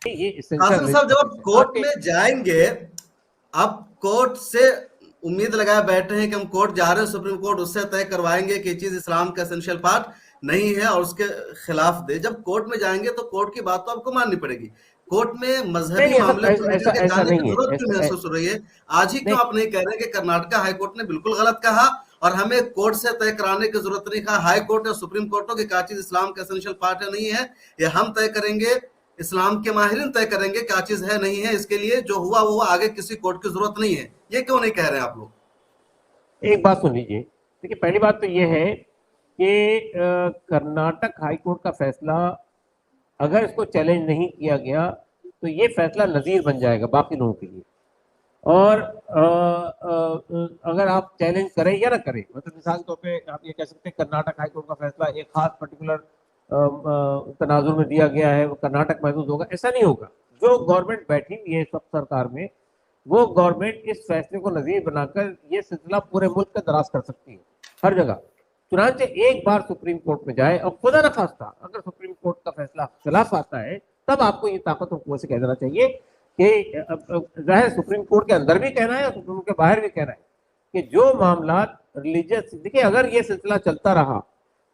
قاسم صاحب جب آپ کورٹ میں جائیں گے, آپ کورٹ سے امید لگائے بیٹھے ہیں کہ ہم کورٹ جا رہے ہیں, سپریم کورٹ اس سے طے کروائیں گے کہ یہ چیز اسلام کا اسینشیل پارٹ نہیں ہے اور اس کے خلاف دے. جب کورٹ میں جائیں گے تو کورٹ کی بات تو آپ کو ماننی پڑے گی. کورٹ میں مذہبی معاملے کو لے کر کے جانے کی ضرورت کیوں محسوس ہو رہی ہے؟ آج ہی کیوں آپ نہیں کہہ رہے کہ کرناٹکا ہائی کورٹ نے بالکل غلط کہا اور ہمیں کورٹ سے طے کرانے کی ضرورت نہیں, کہا ہائی کورٹ اور سپریم کورٹ ہو کہ کیا چیز اسلام کا اسینشیل پارٹ ہے نہیں ہے, یہ ہم طے کریں گے, اسلام کے ماہرین طے کریں گے کیا چیز ہے نہیں ہے, اس کے لیے جو ہوا وہ آگے کسی کورٹ کی ضرورت نہیں ہے. یہ کیوں نہیں کہہ رہے ہیں آپ لوگ؟ ایک بات سن لیجیے. دیکھیے پہلی بات تو یہ ہے کہ کرناٹک ہائی کورٹ کا فیصلہ اگر اس کو چیلنج نہیں کیا گیا تو یہ فیصلہ نظیر بن جائے گا باقی لوگوں کے لیے. اور اگر آپ چیلنج کریں یا نہ کریں, مطلب مثال کے طور پہ آپ یہ کہہ سکتے ہیں کرناٹک ہائی کورٹ کا فیصلہ ایک خاص پرٹیکولر تناظر میں دیا گیا ہے, وہ کرناٹک محدود ہوگا, ایسا نہیں ہوگا. جو گورنمنٹ بیٹھی ہوئی ہے اس وقت سرکار میں, وہ گورنمنٹ اس فیصلے کو نظیر بنا کر یہ سلسلہ پورے ملک کا دراز کر سکتی ہے ہر جگہ. چنانچہ ایک بار سپریم کورٹ میں جائے اور خدا نخواستہ اگر سپریم کورٹ کا فیصلہ خلاف آتا ہے تب آپ کو یہ طاقت حکومت سے کہہ دینا چاہیے کہ ظاہر سپریم کورٹ کے اندر بھی کہنا ہے اور سپریم کورٹ کے باہر بھی کہنا ہے کہ جو معاملات ریلیجس, دیکھیں اگر یہ سلسلہ چلتا رہا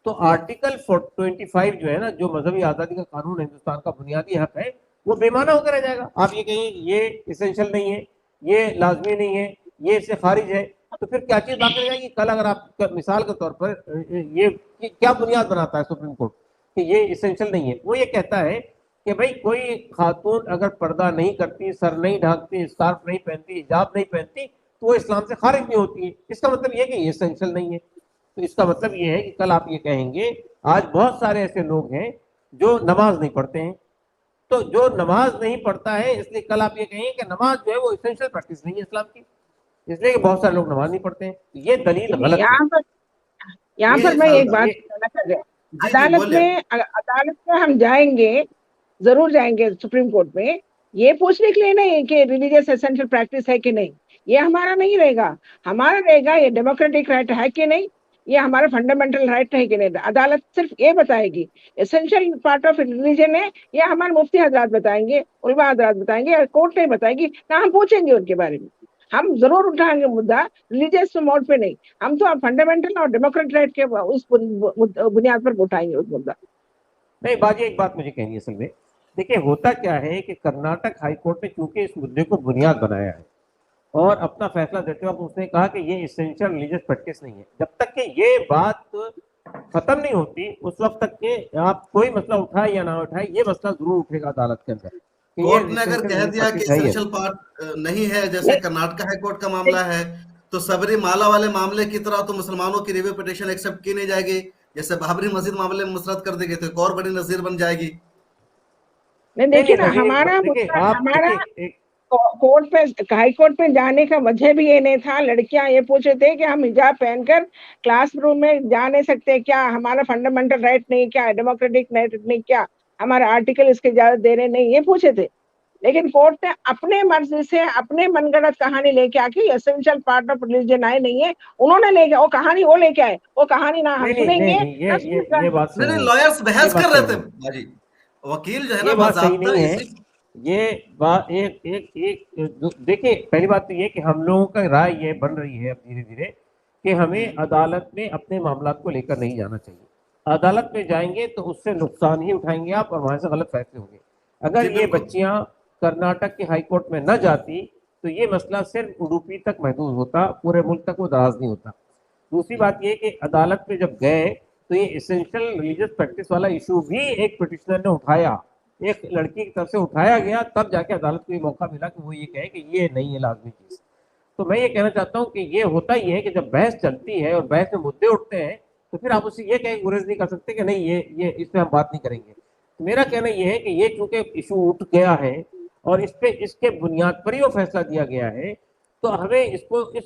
تو آرٹیکل 25 جو ہے نا, جو مذہبی آزادی کا قانون ہندوستان کا بنیادی حق ہے, وہ بے معنی ہو کر رہ جائے گا. آپ یہ کہیں یہ اسینشل نہیں ہے, یہ لازمی نہیں ہے, یہ اس سے خارج ہے, تو پھر کیا چیز باقی رہ جائے گی؟ کل اگر آپ مثال کے طور پر یہ کیا بنیاد بناتا ہے سپریم کورٹ کہ یہ اسینشل نہیں ہے؟ وہ یہ کہتا ہے کہ بھئی کوئی خاتون اگر پردہ نہیں کرتی, سر نہیں ڈھانکتی, اسکارف نہیں پہنتی, حجاب نہیں پہنتی تو وہ اسلام سے خارج نہیں ہوتی ہے. اس کا مطلب یہ کہ یہ اسینشل نہیں ہے. تو اس کا مطلب یہ ہے کہ کل آپ یہ کہیں گے, آج بہت سارے ایسے لوگ ہیں جو نماز نہیں پڑھتے ہیں, تو جو نماز نہیں پڑھتا ہے اس لیے کل آپ یہ کہیں کہ نماز جو ہے وہ اسینشل پریکٹس نہیں ہے اسلام کی, اس لیے کہ بہت سارے لوگ نماز نہیں پڑھتے ہیں. یہ دلیل غلط ہے. یہاں پر میں ایک بات, عدالت میں ہم جائیں گے, ضرور جائیں گے سپریم کورٹ میں, یہ پوچھنے کے لیے نہیں کہ ریلیجیس اسینشل پریکٹس ہے کہ نہیں, یہ ہمارا نہیں رہے گا. ہمارا رہے گا یہ ڈیموکریٹک رائٹ ہے کہ نہیں, یہ ہمارا فنڈامنٹل رائٹ ہے کہ نہیں. عدالت صرف یہ بتائے گی اسینشل پارٹ آف ریلیجن ہے, یہ ہمارے مفتی حضرات بتائیں گے, علماء حضرات بتائیں گے, کورٹ نہیں بتائے گی, نہ ہم پوچھیں گے ان کے بارے میں. ہم ضرور اٹھائیں گے مدعا, ریلیجیس موڈ پہ نہیں, ہم تو فنڈامنٹل اور ڈیموکریٹ رائٹ کے اس بنیاد پر اٹھائیں گے اس مدعا. نہیں باجی, ایک بات مجھے کہنی ہے اصل میں. دیکھیں ہوتا کیا ہے کہ کرناٹک ہائی کورٹ نے چونکہ اس مدعے کو بنیاد بنایا ہے اور اپنا فیصلہ دیتے وقت اس نے کہا کہ یہ اسینشل ریلیجس پریکٹس نہیں ہے. جب تک کہ یہ بات ختم نہیں ہوتی اس وقت تک کہ آپ کوئی مسئلہ اٹھائے یا نہ اٹھائے, یہ مسئلہ ضرور اٹھے گا عدالت کے اندر. کورٹ نے اگر کہہ دیا کہ اسینشل پارٹ نہیں ہے, جیسے کرناٹکا ہائی کورٹ کا معاملہ ہے, تو سبری مالا والے معاملے کی طرح تو مسلمانوں کی ریویو پٹیشن ایکسپٹ کی نہیں جائے گی. جیسے بابری مسجد معاملے میں مسرت کر دی گئی تو ایک اور بڑی نظیر بن جائے گی. نہیں دیکھیے نا, ہمارا کورٹ پہ, ہائی کورٹ پہ جانے کا وجہ بھی یہ نہیں تھا. لڑکیاں یہ پوچھے تھے کہ ہم حجاب پہن کر کلاس روم میں جا نہیں سکتے کیا, ہمارا فنڈامنٹل رائٹ نہیں کیا, ڈیموکریٹک رائٹ نہیں کیا, ہمارا آرٹیکل اس کی اجازت دے رہے نہیں, یہ پوچھے تھے. لیکن کورٹ نے اپنے مرضی سے اپنے من گڑت کہانی لے کے آ کے اسینشل پارٹ آف ریلیجن آئے نہیں ہے, انہوں نے لے کے وہ کہانی وہ لے کے آئے, وہ کہانی نہ ہم سنیں گے. نہیں, لائرز بحث کر رہے تھے, وکیل جو ہے نا باضابطہ. یہ بات ایک دیکھیں, پہلی بات تو یہ کہ ہم لوگوں کا رائے یہ بن رہی ہے اب دھیرے دھیرے کہ ہمیں عدالت میں اپنے معاملات کو لے کر نہیں جانا چاہیے. عدالت میں جائیں گے تو اس سے نقصان ہی اٹھائیں گے آپ اور وہاں سے غلط فیصلے ہوں گے. اگر یہ بچیاں کرناٹک کے ہائی کورٹ میں نہ جاتی تو یہ مسئلہ صرف اڈوپی تک محدود ہوتا, پورے ملک تک وہ دراز نہیں ہوتا. دوسری بات یہ کہ عدالت میں جب گئے تو یہ اسینشل ریلیجس پریکٹس والا ایشو بھی ایک پٹیشنر نے اٹھایا, ایک لڑکی کی طرف سے اٹھایا گیا, تب جا کے عدالت کو یہ موقع ملا کہ وہ یہ کہے کہ یہ نہیں ہے لازمی چیز. تو میں یہ کہنا چاہتا ہوں کہ یہ ہوتا ہی ہے کہ جب بحث چلتی ہے اور بحث میں مدعے اٹھتے ہیں تو پھر آپ اسے یہ کہیں گریز نہیں کر سکتے کہ نہیں یہ اس پہ ہم بات نہیں کریں گے. میرا کہنا یہ ہے کہ یہ چونکہ ایشو اٹھ گیا ہے اور اس کے بنیاد پر ہی وہ فیصلہ دیا گیا ہے, تو ہمیں اس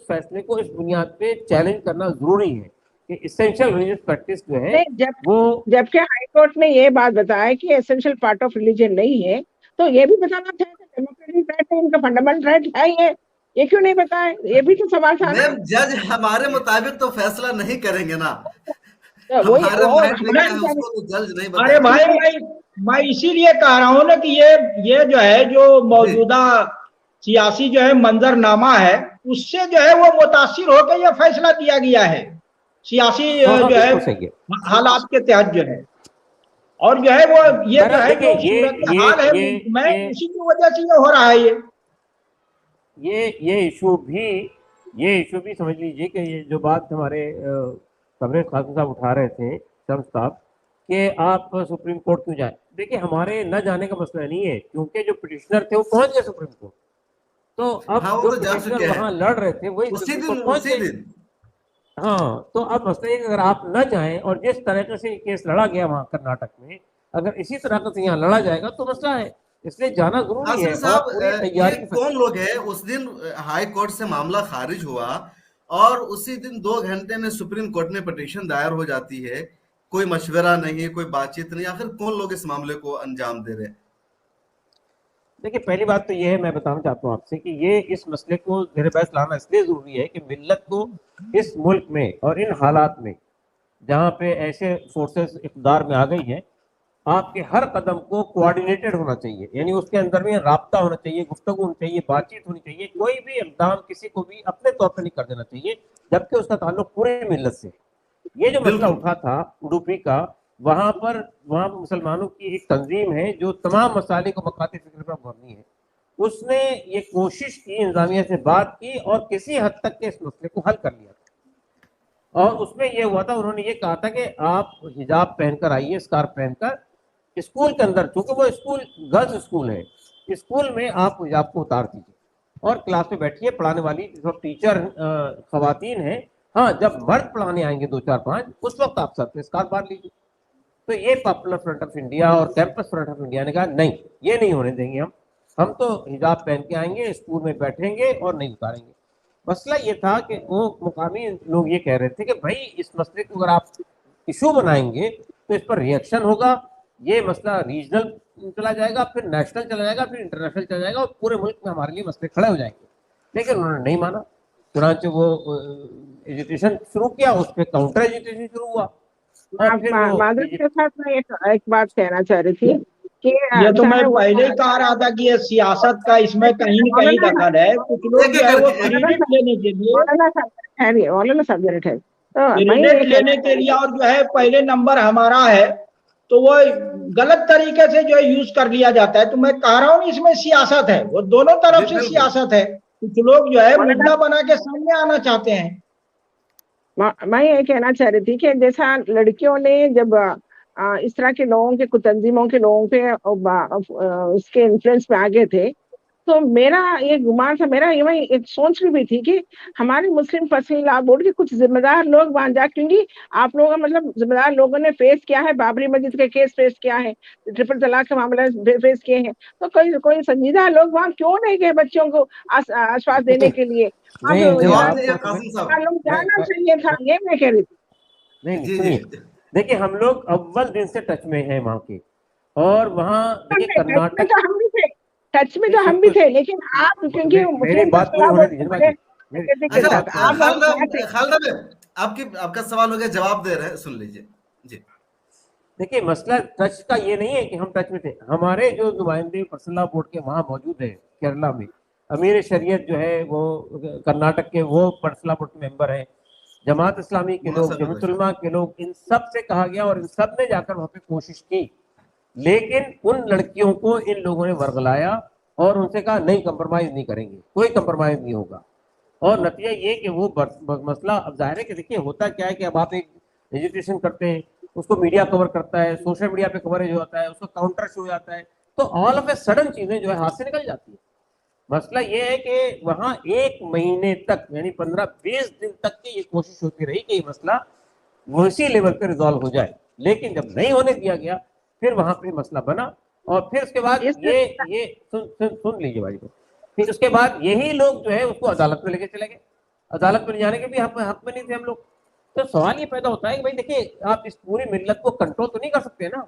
فیصلے کو اس بنیاد پہ چیلنج کرنا ضروری ہے کہ اسینشل ریلیجس پریکٹس جو ہے وہ, جبکہ ہائی کورٹ نے یہ بات بتایا کہ اسینشل پارٹ آف ریلیجن نہیں ہے, تو یہ بھی بتانا تھا کہ ڈیموکریٹک رائٹ ہے, ان کا فنڈامنٹل رائٹ ہے, یہ کیوں نہیں بتایا؟ یہ بھی تو سوال تھا نا. جج ہمارے مطابق تو فیصلہ نہیں کریں گے نا, ارے بھائی मैं इसीलिए कह रहा हूँ ना कि ये जो है जो मौजूदा सियासी जो है मंजरनामा है, उससे जो है वो मुतासिर होकर ये फैसला दिया गया है, सियासी जो है बिल्कुल सही है। हालात के तहत जो है, और जो है वो ये जो है जो देखिए, सूरत हाल है मुल्क में, उसी की वजह से ये हो रहा है। ये इशू भी समझ लीजिए कि ये जो बात हमारे तबरेज़ कासिम साहब उठा रहे थे, शम्स साहब, कि आप सुप्रीम कोर्ट क्यों जाए। देखिए, हमारे न जाने का मसला नहीं है, क्योंकि जो पिटिशनर थे वो पहुंच गए सुप्रीम कोर्ट। तो अब हाँ, वो जो तो जा पिटिशनर चुके हैं वहां लड़ रहे थे वही उसी सुप्रीम दिन, कोर्ट पहुंच उसी गए। दिन। हाँ, तो अब मसला ये कि अगर आप न जाएं और जिस तरीके से केस लड़ा गया वहां कर्नाटक में, अगर इसी तरह से यहाँ लड़ा जाएगा तो मसला है, इसलिए जाना जरूरी है। नासिर और साहब, पूरी ये तैयारी के साथ कौन लोग हैं? उस दिन हाई कोर्ट से मामला खारिज हुआ और उसी दिन 2 घंटे में सुप्रीम कोर्ट में पिटीशन दायर हो जाती है, कोई मशवरा नहीं, कोई बातचीत नहीं। आखिर कौन लोग इस मामले को अंजाम दे रहे हैं? देखिए, पहली बात तो ये है, मैं बताना चाहता हूँ आपसे कि ये इस मसले को ज़ेर बहस लाना इसलिए ज़रूरी है कि मिल्लत को इस मुल्क में और इन हालात में जहाँ पे ऐसे फोर्सेस इक़्तिदार में आ गई हैं, आपके हर कदम को कोऑर्डिनेटेड होना चाहिए, यानी उसके अंदर में राब्ता होना चाहिए, गुफ्तगू होनी चाहिए, बातचीत होनी चाहिए। कोई भी इक़दाम किसी को भी अपने तौर पर नहीं कर देना चाहिए, जबकि उसका ताल्लुक पूरे मिल्लत से। ये जो मसला बिल्कुल। उठा था उडुपी का, वहाँ मुसलमानों की एक तंजीम है जो तमाम मसाले को मकाती फिक्र पर मबनी है। उसने ये कोशिश की, इंतजामिया से बात की और किसी हद तक के इस मसले को हल कर लिया था। और उसमें ये हुआ था, उन्होंने ये कहा था कि आप हिजाब पहनकर आइए, स्कार्फ पहनकर स्कूल के अंदर, चूंकि वो स्कूल गर्ल्स स्कूल है, स्कूल में आप हिजाब को उतार दीजिए और क्लास में बैठिए। पढ़ाने वाली जो टीचर खवातीन है, हाँ, जब मर्द पढ़ाने आएंगे 2 4 5, उस वक्त आप सर पे स्कार्फ बांध लीजिए। तो ये पॉपुलर फ्रंट ऑफ इंडिया और कैंपस फ्रंट ऑफ इंडिया ने कहा नहीं, ये नहीं होने देंगे, हम तो हिजाब पहन के आएंगे, स्कूल में बैठेंगे और नहीं उतारेंगे। मसला ये था कि वो मुकामी लोग ये कह रहे थे कि भाई इस मसले को अगर आप इशू बनाएंगे तो इस पर रिएक्शन होगा, ये मसला रीजनल चला जाएगा, फिर नेशनल चला जाएगा, फिर इंटरनेशनल चला जाएगा और पूरे मुल्क में हमारे लिए मसले खड़े हो जाएंगे। लेकिन उन्होंने नहीं माना। चुनांचे वो एजुटेशन शुरू किया, उस पर काउंटर एजुटेशन शुरू हुआ। माधुरी के साथ मैं एक बात कहना चाह रही थी कि ये तो मैं पहले ही कह रहा था कि ये सियासत का इसमें कहीं न कहीं दखल है। कुछ लोग जो है वो क्रेडिट लेने के लिए क्रेडिट लेने के लिए और जो है पहले नंबर हमारा है, तो वो गलत तरीके से जो है यूज कर लिया जाता है। तो मैं कह रहा हूँ इसमें सियासत है, वो दोनों तरफ से सियासत है। कुछ लोग जो है मुद्दा बना के सामने आना चाहते हैं। मैं ये कहना चाह रही थी कि जैसा लड़कियों ने जब इस तरह के लोगों के कुतंजीमों के लोगों पे उसके इन्फ्लुएंस में आ गए थे, तो मेरा ये गुमान था, मेरा ये एक सोच भी थी कि हमारे मुस्लिम पर्सनल लॉ बोर्ड के कुछ जिम्मेदार लोग वहां जा, क्योंकि आप लोगों का मतलब जिम्मेदार लोगों ने फेस किया है, बाबरी मस्जिद के केस फेस किया है, ट्रिपल तलाक के मामले फेस किए हैं, तो कोई संजीदा लोग वहां क्यों नहीं गए बच्चों को आश्वास देने के लिए? लोग जाना चाहिए था, ये मैं कह रही थी। नहीं, सुनिए, देखिए, हम लोग अव्वल दिन से टच में हैं वहाँ के, और वहाँ देखिए कर्नाटक टच में तो हम भी थे, लेकिन आप क्योंकि मेरी बात पूरी होने दीजिए। आपका सवाल हो गया, जवाब दे रहे हैं, सुन लीजिए जी। देखिए, मसला टच का ये नहीं है कि हम टच में थे। हमारे जो नुमाइंदे पर्सनल लॉ बोर्ड के वहाँ मौजूद है केरला में, अमीर शरीयत जो है वो कर्नाटक के वो पर्सनल लॉ बोर्ड के मेंबर है, जमात इस्लामी के लोग, जमात उलमा के लोग, इन सब से कहा गया और इन सब ने जाकर वहाँ पे कोशिश की, लेकिन उन लड़कियों को इन लोगों ने वर्गलाया और उनसे कहा नहीं, कंप्रोमाइज नहीं करेंगे, कोई कंप्रोमाइज नहीं होगा। और नतीजा ये कि वो मसला, अब जाहिर है कि देखिए होता क्या है कि अब आप एक एजुकेशन करते हैं, उसको मीडिया कवर करता है, सोशल मीडिया पे कवरेज हो जाता है, उसको काउंटर शुरू हो जाता है, तो ऑल ऑफ ए सडन चीजें जो है हाथ से निकल जाती है। मसला ये है कि वहाँ 1 महीने तक, यानी 15-20 दिन तक की ये कोशिश होती रही कि ये मसला उसी लेवल पे रिजॉल्व हो जाए, लेकिन जब नहीं होने दिया गया, फिर वहां पे मसला बना। और फिर उसके बाद ये सुन लीजिए भाई को, फिर उसके बाद यही लोग जो है उसको अदालत में लेके चले गए। अदालत में ले जाने के भी हक में नहीं थे हम लोग। तो सवाल ये पैदा होता है कि भाई देखिए, आप इस पूरी मिल्लत को कंट्रोल तो नहीं कर सकते ना,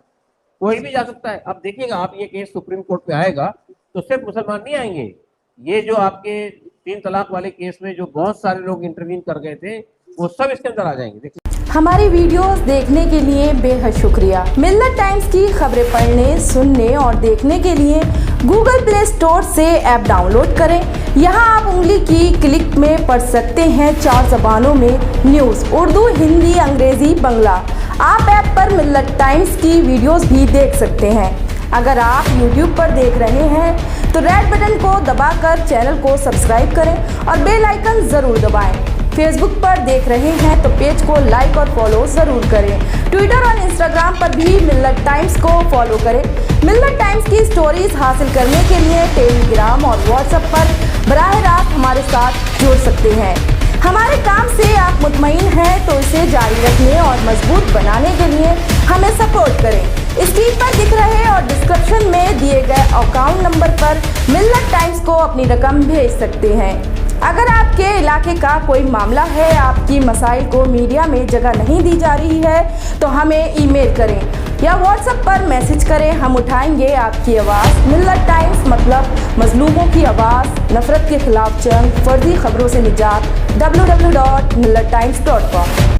कोई भी जा सकता है। अब देखिएगा, आप ये केस सुप्रीम कोर्ट पे आएगा तो सिर्फ मुसलमान नहीं आएंगे, ये जो आपके 3 तलाक वाले केस में जो बहुत सारे लोग इंटरवीन कर गए थे, वो सब इसके अंदर आ जाएंगे। देखिए, हमारी वीडियोस देखने के लिए बेहद शुक्रिया। मिल्लत टाइम्स की खबरें पढ़ने, सुनने और देखने के लिए गूगल प्ले स्टोर से ऐप डाउनलोड करें। यहाँ आप उंगली की क्लिक में पढ़ सकते हैं 4 ज़बानों में न्यूज़, उर्दू, हिंदी, अंग्रेज़ी, बांग्ला। आप ऐप पर मिल्लत टाइम्स की वीडियोस भी देख सकते हैं। अगर आप YouTube पर देख रहे हैं तो रेड बटन को दबाकर चैनल को सब्सक्राइब करें और बेल आइकन ज़रूर दबाएं। फेसबुक पर देख रहे हैं तो पेज को लाइक और फॉलो ज़रूर करें। ट्विटर और इंस्टाग्राम पर भी मिल्लत टाइम्स को फॉलो करें। मिल्लत टाइम्स की स्टोरीज हासिल करने के लिए टेलीग्राम और व्हाट्सएप पर बराह रास्त हमारे साथ जुड़ सकते हैं। हमारे काम से आप मुतमईन हैं तो इसे जारी रखने और मजबूत बनाने के लिए हमें सपोर्ट करें। स्क्रीन पर दिख रहे और डिस्क्रिप्शन में दिए गए अकाउंट नंबर पर मिल्लत टाइम्स को अपनी रकम भेज सकते हैं। अगर आपके इलाके का कोई मामला है, आपकी मसाइल को मीडिया में जगह नहीं दी जा रही है, तो हमें ईमेल करें या व्हाट्सएप पर मैसेज करें। हम उठाएंगे आपकी आवाज़। मिल्लत टाइम्स मतलब मजलूमों की आवाज़, नफरत के खिलाफ जंग, फर्जी खबरों से निजात। www.millattimes.com